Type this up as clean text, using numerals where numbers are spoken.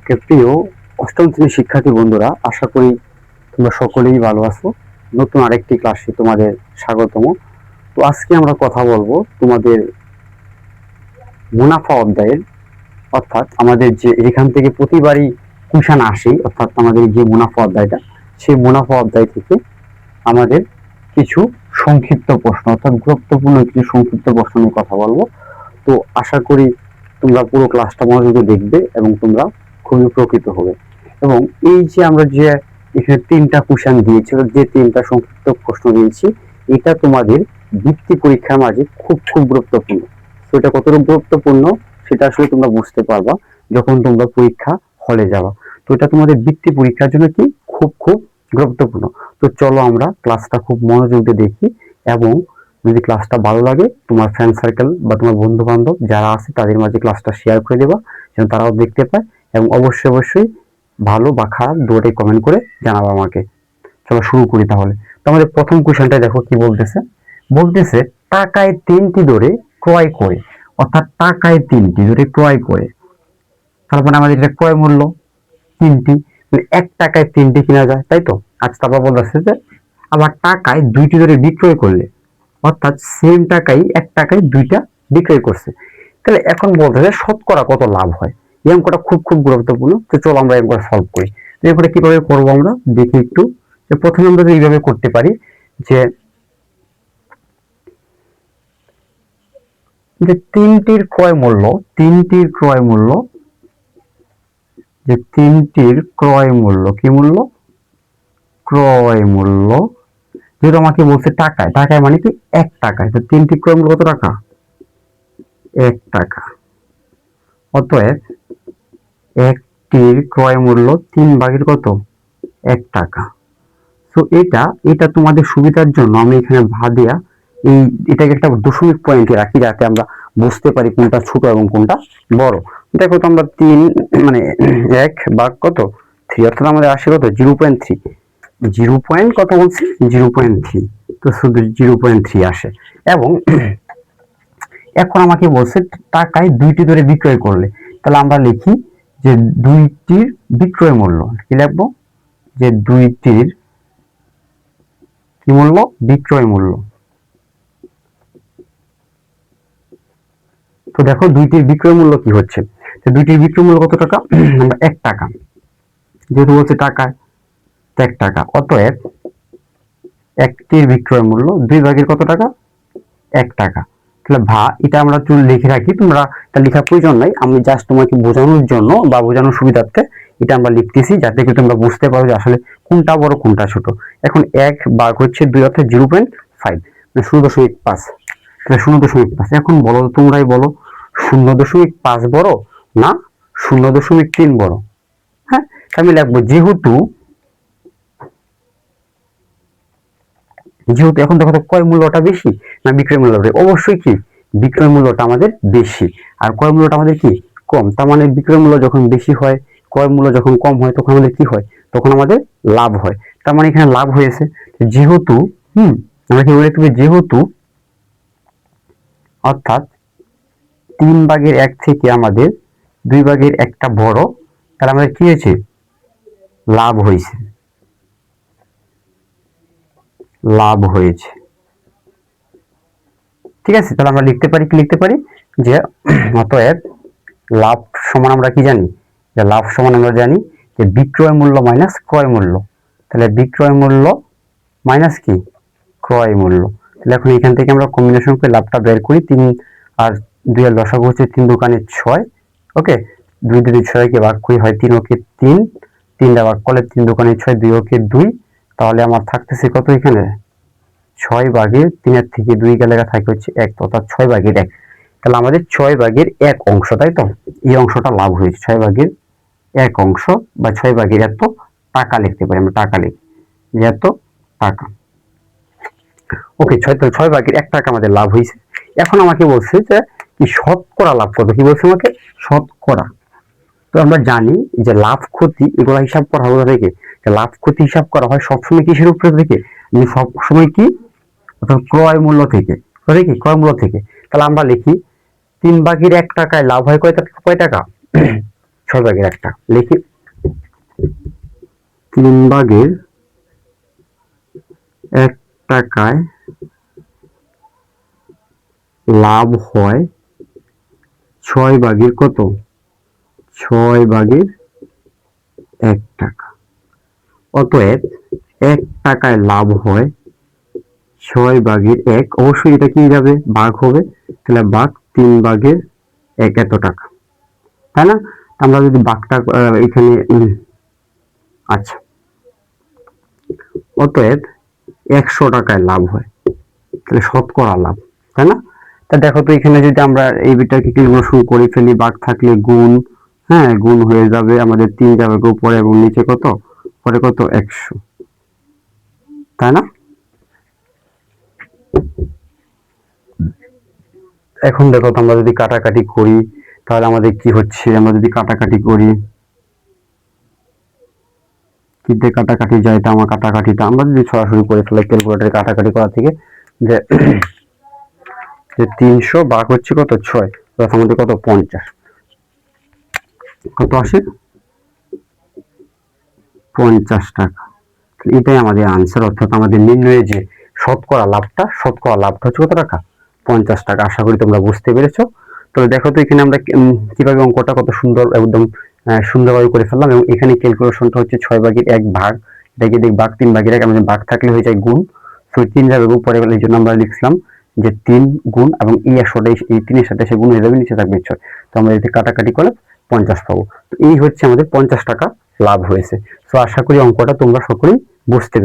প্রিয় অষ্টম শ্রেণীর শিক্ষার্থী বন্ধুরা, আশা করি তোমরা সকলেই ভালো আছো। নতুন আরেকটি ক্লাসে তোমাদের স্বাগতম। তো আজকে আমরা কথা বলবো তোমাদের মুনাফা অধ্যায়ের, অর্থাৎ আমাদের যে এখান থেকে প্রতিবারই কুশন আসে, অর্থাৎ আমাদের যে মুনাফা অধ্যায়টা, সেই মুনাফা অধ্যায় থেকে আমাদের কিছু সংক্ষিপ্ত প্রশ্ন, অর্থাৎ গুরুত্বপূর্ণ কিছু সংক্ষিপ্ত প্রশ্ন নিয়ে কথা বলবো। তো আশা করি তোমরা পুরো ক্লাসটা মনোযোগে দেখবে এবং তোমরা খুবই উপকৃত হবে। এবং এই যে আমরা যে এখানে 3টা কোশ্চেন দিয়েছিল, যে 3টা সংক্ষিপ্ত প্রশ্ন দিয়েছি, এটা তোমাদের বৃত্তি পরীক্ষার মাঝে খুব খুব গুরুত্বপূর্ণ। তো এটা কতটা গুরুত্বপূর্ণ সেটা আসলে তোমরা বুঝতে পারবা যখন তোমরা পরীক্ষা হলে যাবা। তো এটা তোমাদের বৃত্তি পরীক্ষার জন্য কি খুব খুব গুরুত্বপূর্ণ। তো চলো আমরা ক্লাসটা খুব মনোযোগ দিয়ে দেখি, এবং যদি ক্লাসটা ভালো লাগে তোমার ফ্রেন্ড সার্কেল বা তোমার বন্ধু বান্ধব যারা আছে তাদের মাঝে ক্লাসটা শেয়ার করে দেবা, যেন তারাও দেখতে পায়। এবং অবশ্যই অবশ্যই ভালো বা খারাপ দুটোই কমেন্ট করে জানাবো আমাকে। চলো শুরু করি তাহলে। তো আমাদের প্রথম কোশ্চেনটা দেখো কি বলতেছে। বলতেছে টাকায় 3টি ধরে ক্রয় করে, অর্থাৎ টাকায় 3টি ধরে ক্রয় করে, তারপরে আমাদের এটা ক্রয় মূল্য 3টি, মানে 1 টাকায় 3টি কিনা যায়, তাই তো। আচ্ছা, তারপর বলতেছে যে আবার টাকায় 2টি ধরে বিক্রয় করলে, অর্থাৎ সেম টাকাই 1 টাকায় 2টা বিক্রয় করছে, তাহলে এখন বলতে হবে শতকরা কত লাভ হয়। এই অঙ্কটা খুব খুব গুরুত্বপূর্ণ। তো চলো আমরা একবার সলভ করি। তো এরপরে কিভাবে করবো আমরা দেখি একটু। প্রথমে আমরা এইভাবে করতে পারি যে তিনটির ক্রয় মূল্য, তিনটির ক্রয় মূল্য, যে তিনটির ক্রয় মূল্য, কি মূল্য? ক্রয় মূল্য। যেহেতু আমাকে বলছে টাকায়, টাকায় মানে কি 1 টাকায়, তো তিনটির ক্রয় মূল্য কত টাকা? 1 টাকা। অতএব একটির ক্রয় মূল্য 3 ভাগের কত? 1 টাকা। তো এটা তোমাদের সুবিধার জন্য আমি এখানে ভাদিয়া এই এটাকে একটা দশমিক পয়েন্টে রাখি, যাতে আমরা বুঝতে পারি কোনটা ছোট এবং কোনটা বড়। দেখো তো আমরা 3 মানে 1 ভাগ কত? 3, অর্থাৎ আমাদের আসে কত? 0.3। 0 পয়েন্ট কত বলছি? 0.3। তো শুধু 0.3 আসে। এবং এখন আমাকে বলছে টাকায় 2টি ধরে বিক্রয় করলে, তাহলে আমরা লিখি যে 2টির বিক্রয় মূল্য। কি লিখবো? যে 2টির কি মূল্য? বিক্রয় মূল্য। তো দেখো 2টির বিক্রয় মূল্য কি হচ্ছে। তো 2টির বিক্রয় মূল্য কত টাকা? 1 টাকা। যেহেতু বলছে টাকা 1 টাকা, অতএব একটির বিক্রয় মূল্য 2 ভাগের কত টাকা? 1 টাকা। তাহলে এটা আমরা লিখে রাখি, তোমরা এটা লেখার প্রয়োজন নাই, আমি জাস্ট তোমাকে বোঝানোর জন্য বা বোঝানোর সুবিধার্থে এটা আমরা লিখতেছি, যাতে করে তোমরা বুঝতে পারো যে আসলে কোনটা বড় কোনটা ছোট। এখন 1 ভাগ হচ্ছে 2, অর্থাৎ 0.5, মানে 0.5। তাহলে 0.5। এখন বলো, তোমরাই বলো 0.5 বড় না 0.3 বড়? হ্যাঁ, আমি লিখবো যেহেতু যেহেতু এখন দেখো তো ক্রয় মূল্যটা বেশি না বিক্রয় মূল্যটা? অবশ্যই কি বিক্রয় মূল্যটা আমাদের বেশি, আর ক্রয় মূল্যটা আমাদের কি কম। তার মানে বিক্রয় মূল্য যখন বেশি হয়, ক্রয় মূল্য যখন কম হয়, তখন আমাদের কি হয়? তখন আমাদের লাভ হয়। তার মানে এখানে লাভ হয়েছে। যেহেতু আমরা কি বলে তুমি, যেহেতু অর্থাৎ 3/1 থেকে আমাদের 2/1 একটা বড়, তাহলে আমাদের কি হয়েছে? লাভ হয়েছে, লাভ হয়েছে। ঠিক আছে, তাহলে আমরা লিখতে পারি, কি লিখতে পারি? যে অতএব লাভ সমান আমরা কি জানি? যে লাভ সমান আমরা জানি যে বিক্রয় মূল্য মাইনাস ক্রয় মূল্য। তাহলে বিক্রয় মূল্য মাইনাস কি? ক্রয় মূল্য। তাহলে এখন এখান থেকে আমরা কম্বিনেশন করে লাভটা বের করি। 3 আর 2 এর লসাগু হচ্ছে 3 দোকানে 6। ওকে, 2 2 6 কে ভাগ করি হয় 3 ওকে 3, 3টা ভাগ করলে 3 দোকানে 6, 2 ওকে 2। তাহলে আমার থাকতেছে কত এখানে? 6/3 এর থেকে 2 গেলে থাকে হচ্ছে 1, অর্থাৎ 6/1। তাহলে আমাদের 6/1 অংশ, তাই তো? এই অংশটা লাভ হয়েছে। 6/1 অংশ বা 6/1 এত টাকা লিখতে পারি আমরা, টাকা লিখি যে এত টাকা। ওকে, 6/1 টাকা আমাদের লাভ হয়েছে। এখন আমাকে বলছে যে কি শতকরা লাভ কত? কি বলছে আমাকে? শতকরা। তো আমরা জানি যে লাভ ক্ষতি এগুলো হিসাব করা হয় থেকে, লাভ ক্ষতি হিসাব করা হয় সবসময় কিসের উপরে থেকে? সবসময় কি, অর্থাৎ ক্রয় মূল্য থেকে। কি ক্রয় মূল্য থেকে। তাহলে আমরা লিখি 3/1 টাকায় লাভ হয় কয় টাকা? 6 ভাগের 1 টাকা লিখি। 3 ভাগের 1 টাকায় লাভ হয় 6 ভাগের কত? 6 ভাগের 1 টাকা। অতএব 1 টাকায় লাভ হয় 6 ভাগের 1, অবশ্যই এটা কি যাবে? ভাগ হবে, তাহলে ভাগ 3 ভাগের 1 এত টাকা, তাই না? আমরা যদি ভাগটা এখানে আচ্ছা, অতএব 100 টাকায় লাভ হয়, তাহলে শতকরা লাভ, তাই না? তা দেখো তো এখানে যদি আমরা এই বিটটাকে ক্যালকুলেশন করে ফেলি, ভাগ থাকলে গুণ, হ্যাঁ গুণ হয়ে যাবে, আমাদের 3 যাবে উপরে এবং নিচে কত? পরে কত? 100, তাই না? এখন দেখো তো আমরা যদি কাটাকাটি করি তাহলে আমাদের কি হচ্ছে? আমরা যদি কাটাকাটি করি, কিতে কাটাকাটি যায়, তা আমার কাটাকাটিটা আমরা যদি সরাসরি করে ফেলি ক্যালকুলেটরে কাটাকাটি করা থেকে, যে 300 ভাগ হচ্ছে কত? 6, আমাদের কত? 50, কত আসে? 50 টাকা। এটাই আমাদের আনসার, অর্থাৎ আমাদের নির্ণয়ে যে শতকরা লাভটা হচ্ছে কত টাকা? 50 টাকা। আশা করি তোমরা বুঝতে পেরেছো। তো দেখো তো এখানে আমরা কিভাবে অঙ্কটা কত সুন্দর একদম সুন্দরভাবে করে ফেললাম, এবং এখানে ক্যালকুলেশনটা হচ্ছে 6 ভাগের 1 ভাগ, এটাকে দেখ ভাগ 3 ভাগের 1, আমাদের ভাগ থাকলে হয়ে যায় গুণ, তো 3 যাবে উপরে গেলে, এই জন্য আমরা লিখলাম যে 3 গুণ, এবং এই 100টা এই 3 এর সাথে এসে গুণ হয়ে যাবে, নিচে থাকবে 6, তো আমরা এতে কাটাকাটি করলে 50 পাবো। তো এই হচ্ছে আমাদের 50 টাকা লাভ হয়েছে। তো আশা করি অঙ্কটা তোমরা সকলেই বুঝতে পেরেছো।